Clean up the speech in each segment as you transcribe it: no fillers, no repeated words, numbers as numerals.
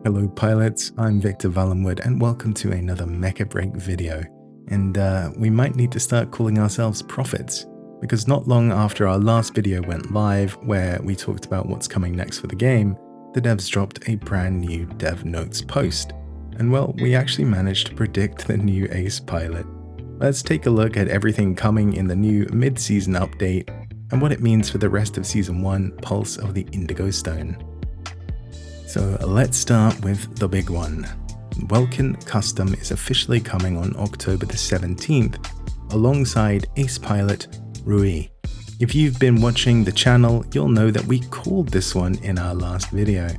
Hello pilots, I'm Victor Valenwood and welcome to another Mecha BREAK video. And we might need to start calling ourselves prophets, because not long after our last video went live, where we talked about what's coming next for the game, the devs dropped a brand new dev notes post. And well, we actually managed to predict the new Ace pilot. Let's take a look at everything coming in the new mid-season update and what it means for the rest of Season 1 Pulse of the Indigo Stone. So let's start with the big one. Welkin Custom is officially coming on October the 17th, alongside Ace Pilot Rui. If you've been watching the channel, you'll know that we called this one in our last video.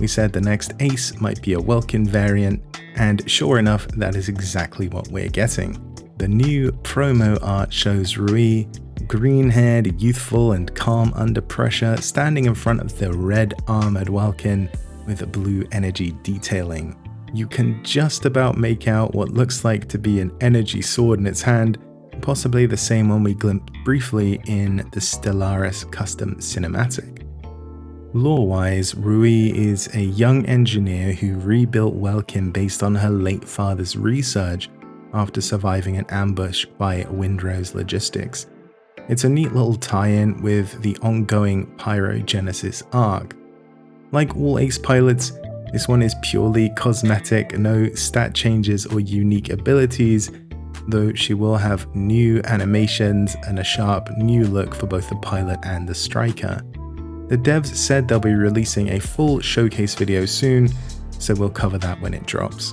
We said the next Ace might be a Welkin variant, and sure enough, that is exactly what we're getting. The new promo art shows Rui, green-haired, youthful and calm under pressure, standing in front of the red armored Welkin with blue energy detailing. You can just about make out what looks like to be an energy sword in its hand, possibly the same one we glimpsed briefly in the Stellaris custom cinematic. Lore-wise, Rui is a young engineer who rebuilt Welkin based on her late father's research after surviving an ambush by Windrose Logistics. It's a neat little tie-in with the ongoing Pyrogenesis arc. Like all Ace pilots, this one is purely cosmetic, no stat changes or unique abilities, though she will have new animations and a sharp new look for both the pilot and the striker. The devs said they'll be releasing a full showcase video soon, so we'll cover that when it drops.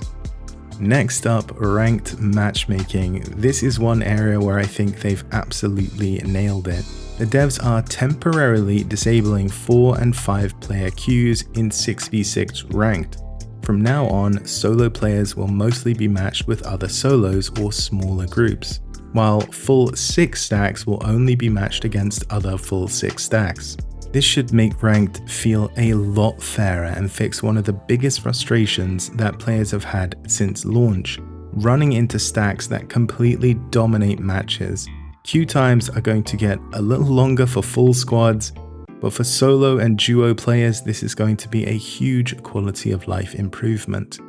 Next up, ranked matchmaking. This is one area where I think they've absolutely nailed it. The devs are temporarily disabling 4 and 5 player queues in 6v6 ranked. From now on, solo players will mostly be matched with other solos or smaller groups, while full 6 stacks will only be matched against other full 6 stacks. This should make ranked feel a lot fairer and fix one of the biggest frustrations that players have had since launch, running into stacks that completely dominate matches. Queue times are going to get a little longer for full squads, but for solo and duo players this is going to be a huge quality of life improvement.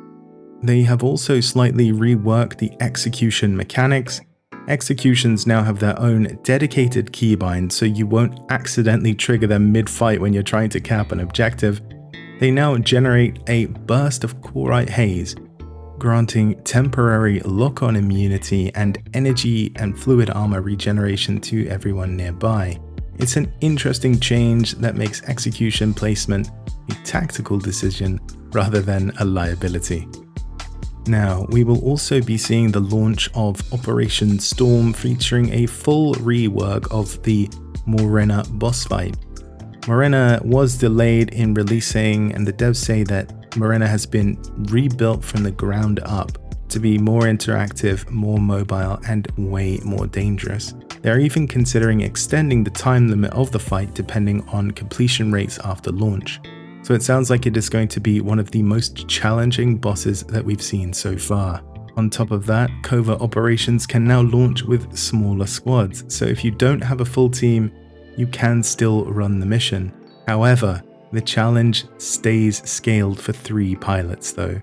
They have also slightly reworked the execution mechanics. Executions now have their own dedicated keybind, so you won't accidentally trigger them mid-fight when you're trying to cap an objective. They now generate a burst of Corite Haze, granting temporary lock-on immunity and energy and fluid armor regeneration to everyone nearby. It's an interesting change that makes execution placement a tactical decision rather than a liability. Now, we will also be seeing the launch of Operation Storm, featuring a full rework of the Morena boss fight. Morena was delayed in releasing, and the devs say that Morena has been rebuilt from the ground up to be more interactive, more mobile, and way more dangerous. They're even considering extending the time limit of the fight depending on completion rates after launch. So it sounds like it is going to be one of the most challenging bosses that we've seen so far. On top of that, covert operations can now launch with smaller squads, so if you don't have a full team, you can still run the mission. However, the challenge stays scaled for 3 pilots though.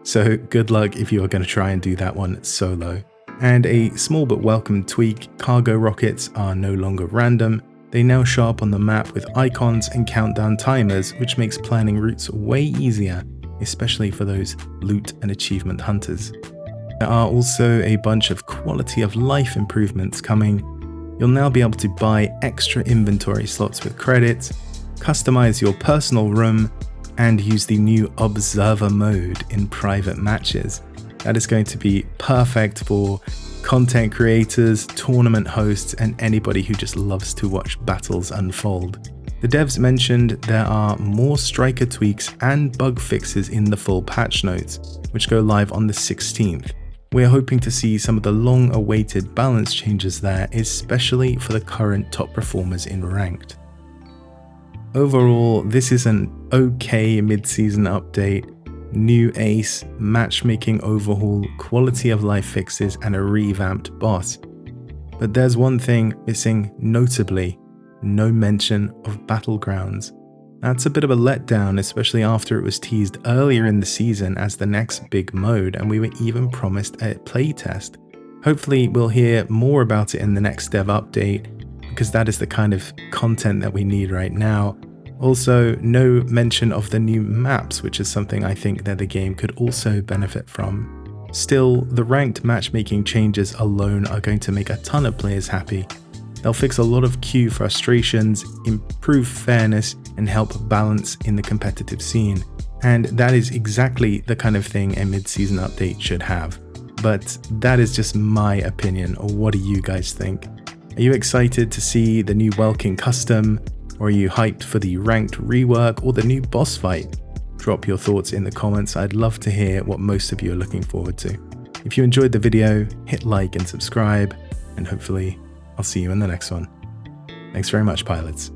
So good luck if you are going to try and do that one solo. And a small but welcome tweak, cargo rockets are no longer random. They now show up on the map with icons and countdown timers, which makes planning routes way easier, especially for those loot and achievement hunters. There are also a bunch of quality of life improvements coming. You'll now be able to buy extra inventory slots with credits, customize your personal room, and use the new Observer mode in private matches. That is going to be perfect for content creators, tournament hosts, and anybody who just loves to watch battles unfold. The devs mentioned there are more striker tweaks and bug fixes in the full patch notes, which go live on the 16th. We're hoping to see some of the long-awaited balance changes there, especially for the current top performers in ranked. Overall, this is an okay mid-season update. New Ace, matchmaking overhaul, quality of life fixes, and a revamped boss. But there's one thing missing notably: no mention of Battlegrounds. That's a bit of a letdown, especially after it was teased earlier in the season as the next big mode, and we were even promised a playtest. Hopefully we'll hear more about it in the next dev update, because that is the kind of content that we need right now. Also, no mention of the new maps, which is something I think that the game could also benefit from. Still, the ranked matchmaking changes alone are going to make a ton of players happy. They'll fix a lot of queue frustrations, improve fairness, and help balance in the competitive scene. And that is exactly the kind of thing a mid-season update should have. But that is just my opinion, or what do you guys think? Are you excited to see the new Welkin custom? Or are you hyped for the ranked rework or the new boss fight? Drop your thoughts in the comments. I'd love to hear what most of you are looking forward to. If you enjoyed the video, hit like and subscribe, and hopefully I'll see you in the next one. Thanks very much, pilots.